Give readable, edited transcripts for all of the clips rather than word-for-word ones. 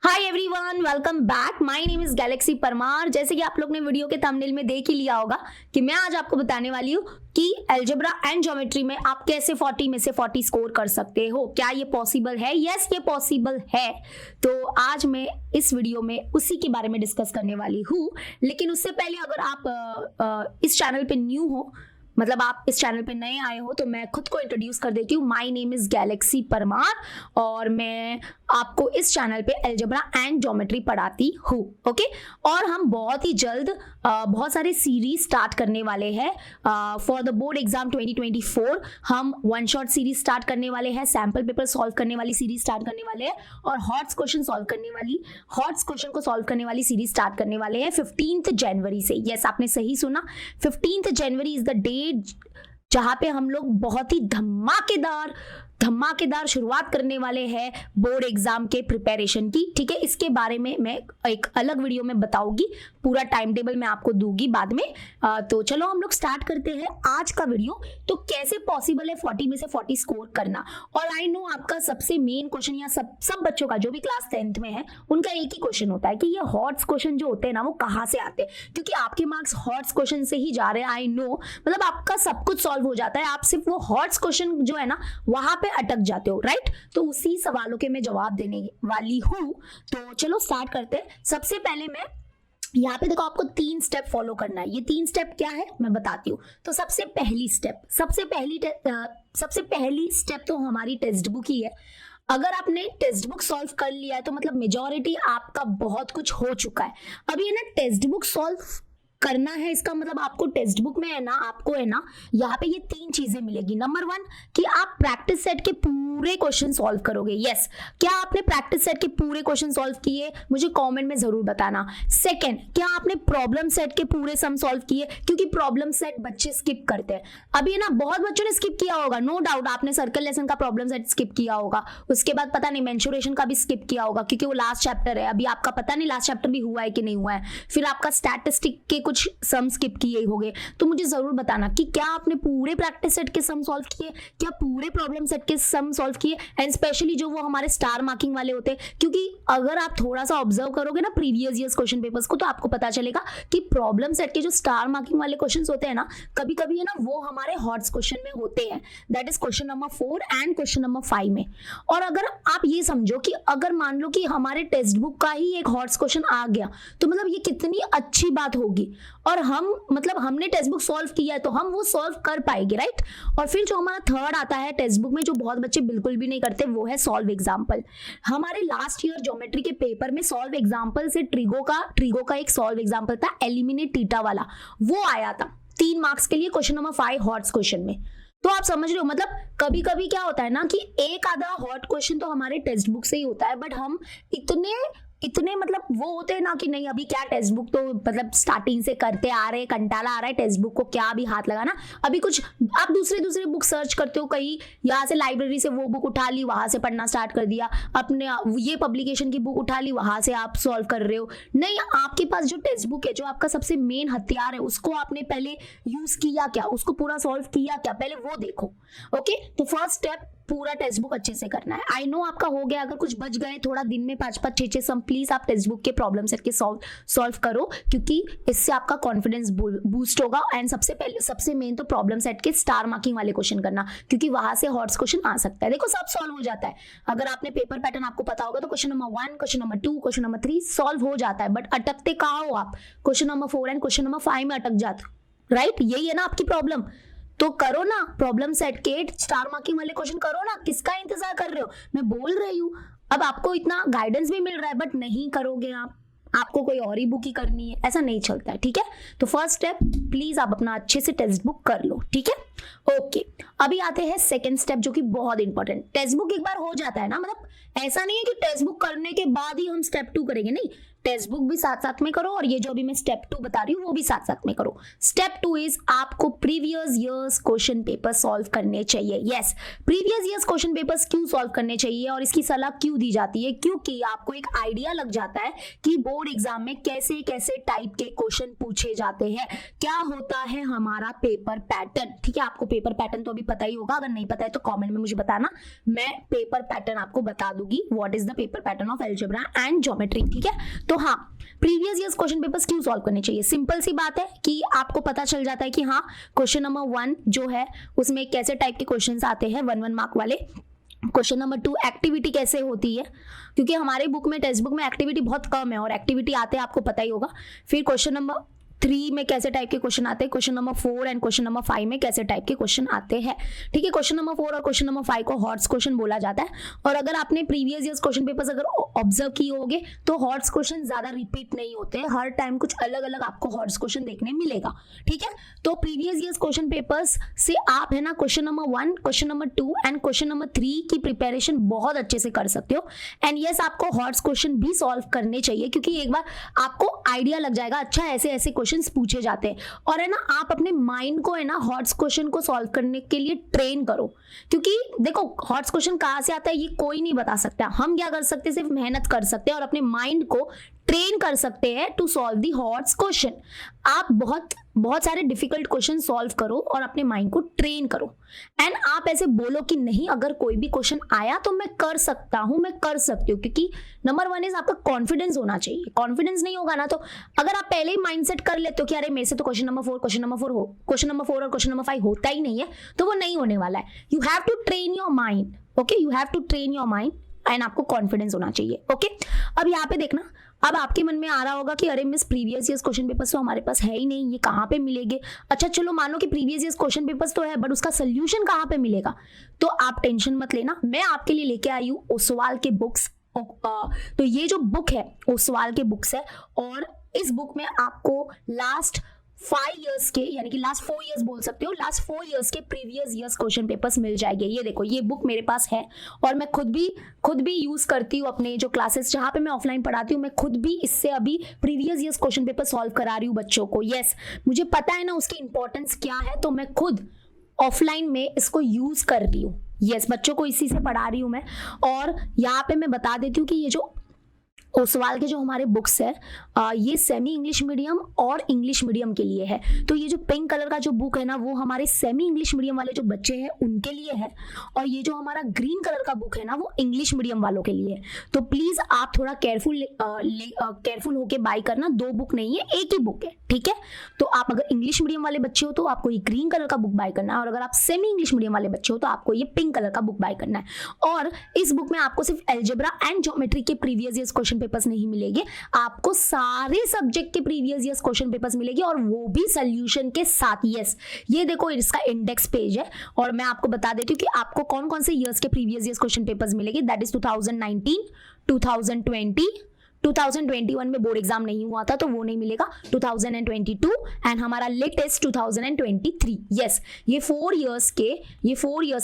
Hi everyone, welcome back. My name is Galaxy Parmar. जैसे कि आप लोग ने वीडियो के थंबनेल में देख ही लिया होगा कि मैं आज आपको बताने वाली हूँ कि अलजेब्रा एंड ज्योमेट्री में आप कैसे 40 में से 40 स्कोर कर सकते हो। क्या ये पॉसिबल है? यस, ये पॉसिबल है। तो आज मैं इस वीडियो में उसी के बारे में डिस्कस करने वाली हूँ। लेकिन उससे पहले अगर आप इस चैनल पे न्यू हो, मतलब आप इस चैनल पे नए आए हो, तो मैं खुद को इंट्रोड्यूस कर देती हूँ। My name is Galaxy Parmar और मैं आपको इस चैनल पे अलजेब्रा एंड ज्योमेट्री पढ़ाती हूँ। ओके, और हम बहुत ही जल्द बहुत सारे सीरीज स्टार्ट करने वाले हैं फॉर द बोर्ड एग्जाम 2024। हम वन शॉट सीरीज स्टार्ट करने वाले हैं, सैम्पल पेपर सॉल्व करने वाली सीरीज स्टार्ट करने वाले हैं और हॉट्स क्वेश्चन को सॉल्व करने वाली सीरीज स्टार्ट करने वाले हैं 15 जनवरी से। यस, आपने सही सुना, 15 जनवरी इज द डे जहां पे हम लोग बहुत ही धमाकेदार शुरुआत करने वाले हैं बोर्ड एग्जाम के प्रिपरेशन की। ठीक है, इसके बारे में मैं एक अलग वीडियो में बताऊंगी, पूरा टाइम टेबल मैं आपको दूंगी बाद में। तो चलो हम लोग स्टार्ट करते हैं आज का वीडियो। तो कैसे पॉसिबल है 40 में से 40 स्कोर करना। और आई नो आपका सबसे मेन क्वेश्चन या सब बच्चों का जो भी क्लास 10th में है उनका एक ही क्वेश्चन होता है कि ये हॉट्स क्वेश्चन जो होते हैं ना वो कहाँ से आते हैं, क्योंकि आपके मार्क्स हॉट्स क्वेश्चन से ही जा रहे हैं। आई नो, मतलब आपका सब कुछ सॉल्व हो जाता है, आप सिर्फ वो हॉट्स क्वेश्चन जो है ना वहां पे अटक जाते हो, राइट। तो उसी सवालों के मैं जवाब देने वाली हूं। तो चलो स्टार्ट करते हैं। सबसे पहले मैं यहाँ पे देखो, आपको 3 स्टेप फॉलो करना है। ये 3 स्टेप क्या है मैं बताती हूँ। तो सबसे पहली स्टेप तो हमारी टेक्स्ट बुक ही है। अगर आपने टेक्स्ट बुक सॉल्व कर लिया है तो मतलब मेजॉरिटी आपका बहुत कुछ हो चुका है। अब ये ना टेक्स्ट बुक सॉल्व करना है, इसका मतलब आपको टेक्स्ट बुक में है ना, आपको है ना यहाँ पे ये 3 चीजें मिलेगी। नंबर 1 कि आप प्रैक्टिस सेट के पूरे क्वेश्चन सॉल्व करोगे। यस, क्या आपने प्रैक्टिस सेट के पूरे क्वेश्चन सॉल्व किए? मुझे कमेंट में जरूर बताना। सेकंड, क्या आपने प्रॉब्लम सेट के पूरे सम सॉल्व किए? क्योंकि प्रॉब्लम सेट बच्चे स्किप करते हैं। अभी है ना बहुत बच्चों ने स्किप किया होगा, नो डाउट। आपने सर्कल लेसन का प्रॉब्लम सेट स्किप किया होगा, उसके बाद पता नहीं मेंसुरेशन का भी स्किप किया होगा क्योंकि वो लास्ट चैप्टर है। अभी आपका पता नहीं लास्ट चैप्टर भी हुआ है कि नहीं हुआ है। फिर आपका स्टैटिस्टिक के कुछ सम स्किप किए होंगे। तो मुझे जरूर बताना कि क्या आपने पूरे प्रैक्टिस सेट के सम सॉल्व किए, क्या पूरे प्रॉब्लम सेट के सम सॉल्व किए, एंड स्पेशली जो वो हमारे स्टार मार्किंग वाले होते हैं। क्योंकि अगर आप थोड़ा सा ऑब्जर्व करोगे ना प्रीवियस ईयर्स क्वेश्चन पेपर्स को, तो आपको पता चलेगा कि प्रॉब्लम सेट के जो स्टार मार्किंग वाले क्वेश्चंस होते हैं ना, कभी कभी है ना वो हमारे हॉट्स क्वेश्चन में होते हैं। That is question number 4 and question number 5 में। और अगर आप ये समझो कि अगर मान लो कि हमारे टेक्स्ट बुक का ही एक हॉट्स क्वेश्चन आ गया, तो मतलब ये कितनी अच्छी बात होगी। और हमने टेक्स्ट बुक सॉल्व किया है तो हम वो सॉल्व कर पाएंगे, राइट। और फिर जो हमारा थर्ड आता है टेक्स्ट बुक में, जो बहुत बच्चे बिल्कुल भी नहीं करते, वो है सॉल्व एग्जाम्पल। हमारे लास्ट ईयर ज्योमेट्री के पेपर में सॉल्व एग्जाम्पल से ट्रिगो का एक सॉल्व एग्जाम्पल था, एलिमिनेट थीटा वाला, वो आया था 3 मार्क्स के लिए क्वेश्चन नंबर 5 हॉट्स क्वेश्चन में। तो आप समझ रहे हो, मतलब कभी कभी क्या होता है ना कि एक आधा हॉट क्वेश्चन तो हमारे टेक्स्ट बुक से ही होता है, बट हम इतने मतलब वो होते हैं ना कि नहीं अभी क्या टेक्स्ट बुक तो मतलब स्टार्टिंग से करते आ रहे, कंटाला आ रहा है टेक्स्ट बुक को क्या अभी हाथ लगाना। अभी कुछ आप दूसरे बुक सर्च करते हो, कहीं यहाँ से लाइब्रेरी से वो बुक उठा ली, वहां से पढ़ना स्टार्ट कर दिया, अपने ये पब्लिकेशन की बुक उठा ली, वहां से आप सॉल्व कर रहे हो। नहीं, आपके पास जो टेक्स्ट बुक है, जो आपका सबसे मेन हथियार है, उसको आपने पहले यूज किया क्या, उसको पूरा सॉल्व किया क्या, पहले वो देखो। ओके, तो फर्स्ट स्टेप पूरा टेक्स्ट बुक अच्छे से करना है। आई नो आपका हो गया, अगर कुछ बच गए थोड़ा दिन में 5-5 6-6 सम, प्लीज आप टेक्स्ट बुक के प्रॉब्लम सेट के सॉल्व करो, क्योंकि इससे आपका कॉन्फिडेंस बूस्ट होगा। एंड सबसे मेन तो प्रॉब्लम सेट के स्टार मार्किंग वाले क्वेश्चन करना, क्योंकि वहां से हॉट्स क्वेश्चन आ सकता है। देखो सब सॉल्व हो जाता है, अगर आपने पेपर पैटर्न आपको पता होगा तो question number 1, question number 2, question number 3 solve हो जाता है। बट अटकते कहाँ हो आप? Question number 4 and question number 5 में अटक जाते, राइट। यही है ना आपकी प्रॉब्लम। तो करो ना प्रॉब्लम सेट के स्टार मार्किंग वाले क्वेश्चन करो ना, किसका इंतजार कर रहे हो? मैं बोल रही हूँ, अब आपको इतना गाइडेंस भी मिल रहा है बट नहीं करोगे आपको कोई और ही बुक ही करनी है, ऐसा नहीं चलता है, ठीक है। तो फर्स्ट स्टेप प्लीज आप अपना अच्छे से टेक्स्ट बुक कर लो, ठीक है। ओके, अभी आते हैं सेकंड स्टेप, जो कि बहुत इंपॉर्टेंट। टेक्स्ट बुक एक बार हो जाता है ना, मतलब ऐसा नहीं है कि टेक्स्ट बुक करने के बाद ही हम स्टेप 2 करेंगे, नहीं। टेक्स्ट बुक भी साथ साथ में करो और ये जो अभी मैं स्टेप 2 बता रही हूँ वो भी साथ साथ में करो। स्टेप 2 इज आपको previous years question paper solve करने चाहिए। Yes, previous years question papers क्यों सॉल्व करने चाहिए और इसकी सलाह क्यों दी जाती है? क्योंकि आपको एक आइडिया लग जाता है कि बोर्ड एग्जाम में कैसे कैसे टाइप के क्वेश्चन पूछे जाते हैं, क्या होता है हमारा पेपर पैटर्न। ठीक है, आपको पेपर पैटर्न तो अभी पता ही होगा, अगर नहीं पता है तो कमेंट में मुझे बताना, मैं पेपर पैटर्न आपको बता दूंगी। What is the paper pattern of algebra and geometry. ठीक है, तो हाँ, प्रीवियस ईयर्स क्वेश्चन पेपर्स क्यों सॉल्व करने चाहिए? सिंपल सी बात है कि आपको पता चल जाता है कि हाँ, क्वेश्चन नंबर 1 जो है उसमें कैसे टाइप के क्वेश्चंस आते हैं 1 मार्क वाले। क्वेश्चन नंबर 2 एक्टिविटी कैसे होती है, क्योंकि हमारे बुक में टेक्स्ट बुक में एक्टिविटी बहुत कम है और एक्टिविटी आते हैं आपको पता ही होगा। फिर क्वेश्चन नंबर 3 में कैसे टाइप के क्वेश्चन आते हैं, question number 4 and question number 5 में कैसे टाइप के क्वेश्चन आते हैं। ठीक है, क्वेश्चन नंबर 4 और क्वेश्चन नंबर 5 को हॉट्स क्वेश्चन बोला जाता है और अगर आपने प्रीवियस ईयर्स क्वेश्चन पेपर्स अगर ऑब्जर्व किए होंगे तो हॉट्स क्वेश्चन ज्यादा रिपीट नहीं होते हैं, हर टाइम कुछ अलग अलग आपको हॉट्स क्वेश्चन देखने मिलेगा। ठीक है, तो प्रीवियस ईयर्स क्वेश्चन पेपर्स से आप है ना question number 1, question number 2 and question number 3 की प्रिपरेशन बहुत अच्छे से कर सकते हो। एंड यस, आपको हॉट्स क्वेश्चन भी सॉल्व करने चाहिए क्योंकि एक बार आपको आइडिया लग जाएगा, अच्छा ऐसे ऐसे क्वेश्चन पूछे जाते हैं। और है ना, आप अपने माइंड को है ना हॉट्स क्वेश्चन को सॉल्व करने के लिए ट्रेन करो, क्योंकि देखो हॉट्स क्वेश्चन कहां से आता है ये कोई नहीं बता सकता। हम क्या कर सकते हैं, सिर्फ मेहनत कर सकते हैं और अपने माइंड को ट्रेन कर सकते हैं to solve the HOTS question. आप बहुत सारे डिफिकल्ट क्वेश्चन सॉल्व करो और अपने माइंड को ट्रेन करो एंड आप ऐसे बोलो कि नहीं, अगर कोई भी क्वेश्चन आया तो मैं कर सकता हूं, मैं कर सकती हूँ। क्योंकि नंबर 1 इज आपका कॉन्फिडेंस होना चाहिए। कॉन्फिडेंस नहीं होगा ना, तो अगर आप पहले ही माइंडसेट कर लेते हो कि अरे मेरे से तो क्वेश्चन नंबर 4 और क्वेश्चन नंबर 5 होता ही नहीं है, तो वो नहीं होने वाला है। You have to train your mind, okay, you have to train your mind and आपको कॉन्फिडेंस होना चाहिए। ओके, अब यहाँ पे देखना, अब आपके मन में आ रहा होगा कि अरे miss previous years question papers तो हमारे पास है ही नहीं, ये कहाँ पे मिलेंगे? अच्छा चलो मानो कि प्रीवियस ईयर्स क्वेश्चन पेपर्स तो है बट उसका सोल्यूशन कहाँ पे मिलेगा? तो आप टेंशन मत लेना, मैं आपके लिए लेके आई हूँ ओसवाल के बुक्स। तो ये जो बुक है ओसवाल के बुक्स है और इस बुक में आपको लास्ट 5 इयर्स के, यानी कि लास्ट 4 इयर्स बोल सकते हो, लास्ट 4 इयर्स के प्रीवियस इयर्स क्वेश्चन पेपर्स मिल जाएंगे। ये देखो, ये बुक मेरे पास है और मैं खुद भी यूज करती हूँ अपने जो क्लासेस जहाँ पे मैं ऑफलाइन पढ़ाती हूँ, मैं खुद भी इससे अभी previous years question paper solve करा रही हूँ बच्चों को। यस, मुझे पता है ना उसकी इंपॉर्टेंस क्या है, तो मैं खुद ऑफलाइन में इसको यूज कर रही हूँ। यस, बच्चों को इसी से पढ़ा रही हूँ मैं। और यहाँ पे मैं बता देती हूँ कि ये जो ओसवाल के जो हमारे बुक्स है ये सेमी इंग्लिश मीडियम और इंग्लिश मीडियम के लिए है। तो ये जो पिंक कलर का जो बुक है ना वो हमारे सेमी इंग्लिश मीडियम वाले जो बच्चे हैं उनके लिए है और ये जो हमारा ग्रीन कलर का बुक है ना वो इंग्लिश मीडियम वालों के लिए है। तो प्लीज आप थोड़ा केयरफुल होके बाय करना, 2 बुक नहीं है, एक ही बुक है। ठीक है, तो आप अगर इंग्लिश मीडियम वाले बच्चे हो तो आपको ये ग्रीन कलर का बुक बाय करना है और अगर आप सेमी इंग्लिश मीडियम वाले बच्चे हो तो आपको ये पिंक कलर का बुक बाय करना है। और इस बुक में आपको सिर्फ अलजेब्रा एंड ज्योमेट्री के प्रीवियस ईयर्स क्वेश्चन पेपर्स नहीं मिलेंगे, आपको सारे सब्जेक्ट के प्रीवियस ईयर्स क्वेश्चन पेपर्स मिलेंगे और वो भी सॉल्यूशन के साथ। यस, ये देखो इसका इंडेक्स पेज है और मैं आपको बता देती हूँ कि आपको कौन कौन से ईयर्स के प्रीवियस ईयर्स क्वेश्चन पेपर्स मिलेंगे। दैट इज 2019, 2020, 2021 में बोर्ड एग्जाम नहीं हुआ था तो वो नहीं मिलेगा, 2022 एंड हमारा लेटेस्ट 2023। यस, ये 4 इयर्स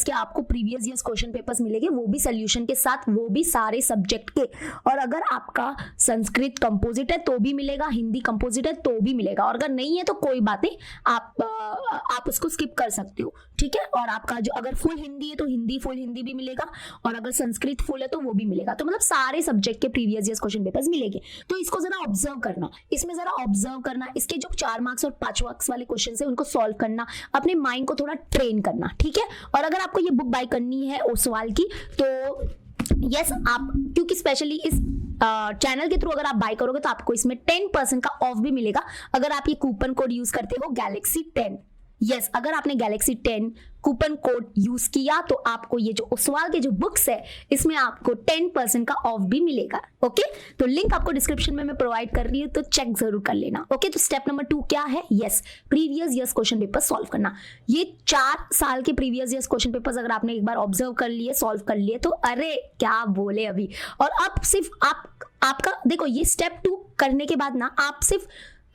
के आपको प्रीवियस ईयर्स क्वेश्चन पेपर्स मिलेंगे, वो भी सॉल्यूशन के साथ, वो भी सारे सब्जेक्ट के। और अगर आपका संस्कृत कंपोजिट है तो भी मिलेगा, हिंदी कंपोजिट है तो भी मिलेगा और अगर नहीं है तो कोई बात नहीं, आप उसको स्किप कर सकते हो। ठीक है, और आपका जो अगर फुल हिंदी है तो फुल हिंदी भी मिलेगा और अगर संस्कृत फुल है तो वो भी मिलेगा। तो मतलब सारे सब्जेक्ट के प्रीवियस ईयर्स क्वेश्चन पेपर्स मिलेंगे। तो इसको जरा ऑब्जर्व करना, इसमें जरा ऑब्जर्व करना, इसके जो 4 मार्क्स और 5 मार्क्स वाले क्वेश्चन है उनको सॉल्व करना, अपने माइंड को थोड़ा ट्रेन करना। ठीक है, और अगर आपको ये बुक बाय करनी है ओसवाल की तो यस आप, क्योंकि स्पेशली इस चैनल के थ्रू अगर आप बाय करोगे तो आपको इसमें 10% का ऑफ भी मिलेगा अगर आप ये कूपन कोड यूज करते हो गैलेक्सी 10। यस, अगर आपने गैलेक्सी 10 कूपन कोड यूज किया तो आपको ये जो ओसवाल के जो बुक्स है इसमें आपको 10% का ऑफ भी मिलेगा। ओके, तो लिंक आपको डिस्क्रिप्शन में मैं प्रोवाइड कर रही हूँ, तो चेक जरूर कर लेना। ओके, तो स्टेप नंबर 2 क्या है? Yes, previous years question paper solve करना। ये 4 साल के प्रीवियस ईयर्स क्वेश्चन पेपर्स अगर आपने एक बार ऑब्जर्व कर लिए, सॉल्व कर लिए तो अरे क्या बोले अभी। और अब सिर्फ आपका देखो, ये स्टेप 2 करने के बाद ना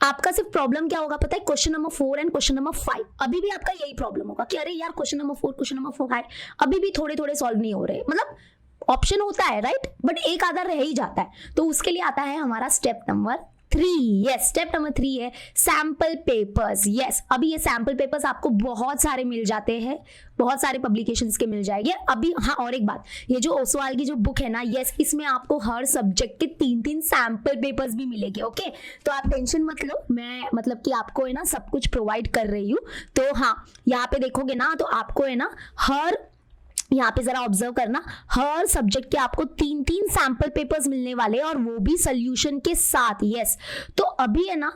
आपका सिर्फ प्रॉब्लम क्या होगा पता है? Question number 4 and question number 5 अभी भी आपका यही प्रॉब्लम होगा कि अरे यार क्वेश्चन नंबर 4 क्वेश्चन नंबर 5 अभी भी थोड़े थोड़े सॉल्व नहीं हो रहे। मतलब ऑप्शन होता है राइट, बट एक आधा रह ही जाता है, तो उसके लिए आता है हमारा step number 3। Yes, step number 3 है सैंपल पेपर्स। यस, अभी ये सैंपल पेपर्स आपको बहुत सारे मिल जाते हैं, बहुत सारे पब्लिकेशंस के मिल जाएंगे अभी। हाँ, और एक बात, ये जो ओसवाल की जो बुक है ना, यस, इसमें आपको हर सब्जेक्ट के 3-3 सैंपल पेपर्स भी मिलेंगे। ओके, तो आप टेंशन मत लो, मैं मतलब कि आपको है ना सब कुछ प्रोवाइड कर रही हूँ। तो हाँ, यहाँ पे देखोगे ना तो आपको है ना यहाँ पे जरा ऑब्जर्व करना, हर सब्जेक्ट के आपको 3-3 सैंपल पेपर्स मिलने वाले, और वो भी सोल्यूशन के साथ। यस, तो अभी है ना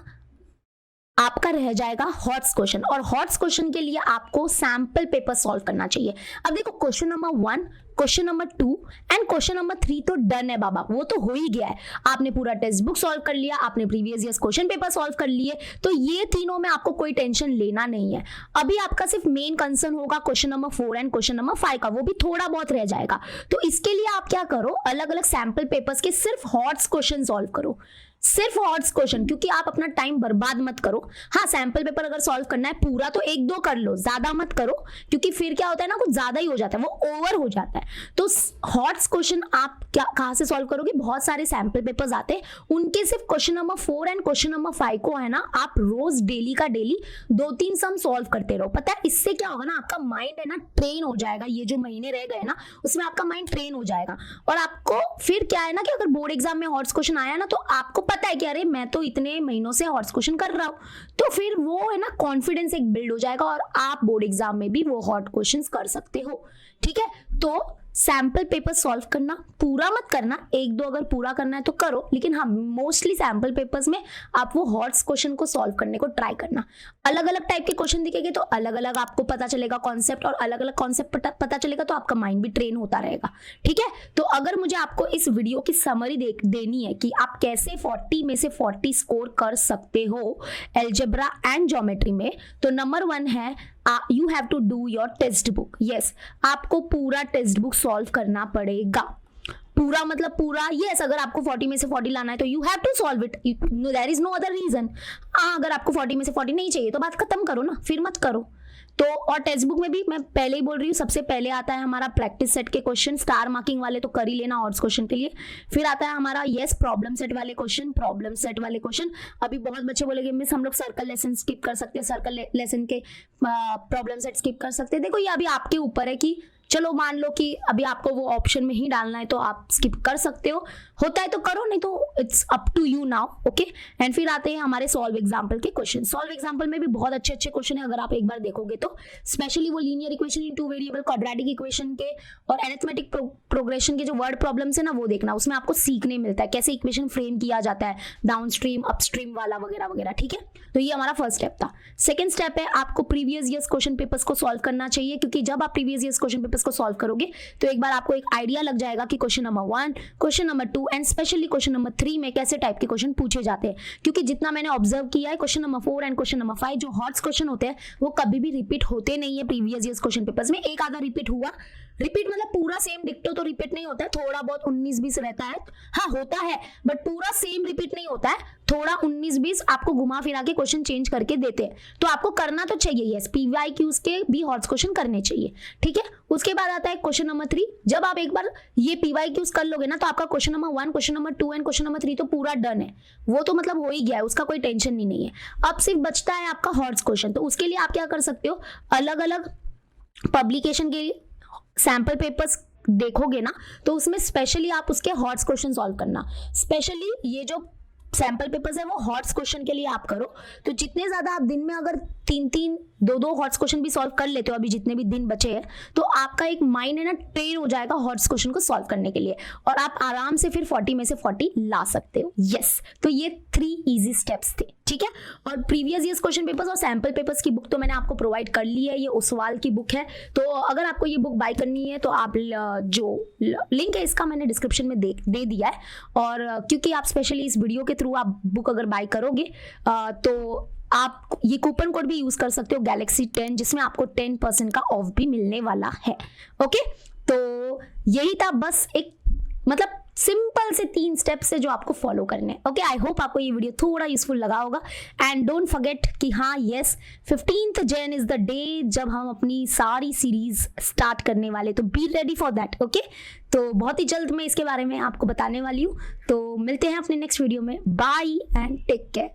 आपका रह जाएगा हॉट्स क्वेश्चन, और हॉट्स क्वेश्चन के लिए आपको सैंपल पेपर सॉल्व करना चाहिए। अब देखो, question number 1, question number 2 and question number 3 तो डन है बाबा, वो तो हो ही गया है। आपने पूरा टेक्स्ट बुक सॉल्व कर लिया, आपने previous years question paper solve कर लिए, तो ये तीनों में आपको कोई टेंशन लेना नहीं है। अभी आपका सिर्फ मेन कंसर्न होगा question number 4 and question number 5 का, वो भी थोड़ा बहुत रह जाएगा। तो इसके लिए आप क्या करो, अलग अलग सैंपल पेपर्स के सिर्फ हॉट्स क्वेश्चन सॉल्व करो, सिर्फ हॉट्स क्वेश्चन, क्योंकि आप अपना टाइम बर्बाद मत करो। हाँ, सैंपल पेपर अगर सॉल्व करना है पूरा तो 1-2 कर लो, ज्यादा मत करो, क्योंकि फिर क्या होता है ना, कुछ ज्यादा ही हो जाता है, वो ओवर हो जाता है। तो हॉट्स क्वेश्चन आप क्या कहाँ से सॉल्व करोगे, बहुत सारे सैंपल पेपर्स आते हैं, उनके सिर्फ question number 4 and question number 5 को है ना आप रोज डेली का डेली 2-3 सम सॉल्व करते रहो। पता है इससे क्या होगा ना, आपका माइंड है ना ट्रेन हो जाएगा, ये जो महीने रह गए ना उसमें आपका माइंड ट्रेन हो जाएगा, और आपको फिर क्या है ना कि अगर बोर्ड एग्जाम में हॉट्स क्वेश्चन आया ना, तो आपको पता है कि अरे मैं तो इतने महीनों से हॉट्स क्वेश्चन कर रहा हूं, तो फिर वो है ना कॉन्फिडेंस एक बिल्ड हो जाएगा, और आप बोर्ड एग्जाम में भी वो हॉट क्वेश्चंस कर सकते हो। ठीक है, तो सैंपल पेपर सॉल्व करना, पूरा मत करना, 1-2 अगर पूरा करना है तो करो, लेकिन हाँ मोस्टली सैंपल पेपर्स में आप वो हॉट्स क्वेश्चन को सॉल्व करने को ट्राई करना। अलग अलग टाइप के क्वेश्चन दिखेंगे तो अलग अलग आपको पता चलेगा कॉन्सेप्ट, और अलग अलग कॉन्सेप्ट पता चलेगा तो आपका माइंड भी ट्रेन होता रहेगा। ठीक है, तो अगर मुझे आपको इस वीडियो की समरी देनी है कि आप कैसे 40 में से 40 स्कोर कर सकते हो अलजेब्रा एंड ज्योमेट्री में, तो नंबर 1 है you have to do your text book. Yes, आपको पूरा टेक्स्ट बुक सॉल्व करना पड़ेगा, पूरा मतलब पूरा। यस, अगर आपको 40 में से 40 लाना है तो you have to solve it, there is no other reason. अगर आपको 40 में से 40 नहीं चाहिए तो बात खत्म करो ना, फिर मत करो। तो और टेक्स्ट बुक में भी मैं पहले ही बोल रही हूँ, सबसे पहले आता है हमारा प्रैक्टिस सेट के क्वेश्चन, स्टार मार्किंग वाले तो कर ही लेना हॉट्स क्वेश्चन के लिए। फिर आता है हमारा यस प्रॉब्लम सेट वाले क्वेश्चन। अभी बहुत बच्चे बोलेंगे मिस हम लोग सर्कल लेसन स्किप कर सकते हैं, सर्कल लेसन के प्रॉब्लम सेट स्किप कर सकते हैं। देखो ये अभी आपके ऊपर है कि चलो मान लो कि अभी आपको वो ऑप्शन में ही डालना है तो आप स्किप कर सकते हो, होता है तो करो, नहीं तो it's up to you now. Okay, and फिर आते हैं हमारे सॉल्व एग्जांपल के क्वेश्चन। सॉल्व एग्जांपल में भी बहुत अच्छे अच्छे क्वेश्चन है, अगर आप एक बार देखोगे तो, स्पेशली वो linear equation in 2 variable, quadratic equation के और अरिथमेटिक प्रोग्रेशन के जो वर्ड प्रॉब्लम्स है ना, वो देखना, उसमें आपको सीखने मिलता है कैसे इक्वेशन फ्रेम किया जाता है, डाउनस्ट्रीम अपस्ट्रीम वाला वगैरह वगैरह। ठीक है, तो ये हमारा फर्स्ट स्टेप था। सेकंड स्टेप है आपको प्रीवियस ईयर्स क्वेश्चन पेपर्स को सॉल्व करना चाहिए, क्योंकि जब आप प्रीवियस ईयर्स क्वेश्चन पेपर्स को सॉल्व करोगे तो एक बार आपको एक आइडिया लग जाएगा कि question number 1, question number 2 and specially question number 3 में कैसे टाइप के क्वेश्चन पूछे जाते हैं। क्योंकि जितना मैंने ऑब्जर्व किया है, question number 4 and question number 5 जो हॉट्स क्वेश्चन होते हैं वो कभी भी रिपीट होते नहीं है प्रीवियस ईयर्स क्वेश्चन पेपर्स में। एक आधा रिपीट हुआ, रिपीट मतलब पूरा सेम डिक्टो तो रिपीट नहीं होता है, थोड़ा बहुत 19-20 रहता है, हाँ होता है, बट पूरा सेम रिपीट नहीं होता है, थोड़ा 19-20 आपको घुमा फिरा के क्वेश्चन चेंज करके देते हैं। तो आपको करना तो चाहिए, यस पीवाईक्यूज के भी हॉट्स क्वेश्चन करने चाहिए। ठीक है, उसके बाद आता है क्वेश्चन नंबर 3। जब आप एक बार ये पीवाईक्यूज कर लोगे ना, तो आपका question number 1, question number 2 and question number 3 तो पूरा डन है, वो तो मतलब हो ही गया है, उसका कोई टेंशन नहीं है। अब सिर्फ बचता है आपका हॉट्स क्वेश्चन। तो उसके लिए आप क्या कर सकते हो, अलग अलग पब्लिकेशन के सैंपल पेपर्स देखोगे ना, तो उसमें स्पेशली आप उसके हॉट्स क्वेश्चन सॉल्व करना। स्पेशली ये जो सैंपल पेपर्स है वो हॉट्स क्वेश्चन के लिए आप करो। तो जितने ज्यादा आप दिन में अगर 3-3, 2-2 हॉट्स क्वेश्चन भी सॉल्व कर लेते हो, अभी जितने भी दिन बचे हैं, तो आपका एक माइंड है ना ट्रेन हो जाएगा हॉट्स क्वेश्चन को सॉल्व करने के लिए, और आप आराम से फिर 40 में से 40 ला सकते हो। यस, तो ये 3 इजी स्टेप्स थे। ठीक है, और प्रीवियस ईयर्स क्वेश्चन पेपर्स और सैंपल पेपर्स की बुक तो मैंने आपको प्रोवाइड कर ली है, ये ओसवाल की बुक है। तो अगर आपको ये बुक बाय करनी है तो आप जो लिंक है इसका मैंने डिस्क्रिप्शन में दे दिया है, और क्योंकि आप स्पेशली इस वीडियो के थ्रू आप बुक अगर बाय करोगे तो आप ये कूपन कोड भी यूज कर सकते हो गैलेक्सी 10, जिसमें आपको 10% का ऑफ भी मिलने वाला है। ओके, तो यही था बस एक मतलब सिंपल से 3 स्टेप्स है जो आपको फॉलो करने हैं। ओके, आई होप आपको ये वीडियो थोड़ा यूजफुल लगा होगा। एंड डोंट फॉरगेट कि हाँ yes 15th Jan is the day जब हम अपनी सारी सीरीज स्टार्ट करने वाले, तो be ready for that. Okay, तो बहुत ही जल्द मैं इसके बारे में आपको बताने वाली हूँ। तो मिलते हैं अपने नेक्स्ट वीडियो में। Bye and take care.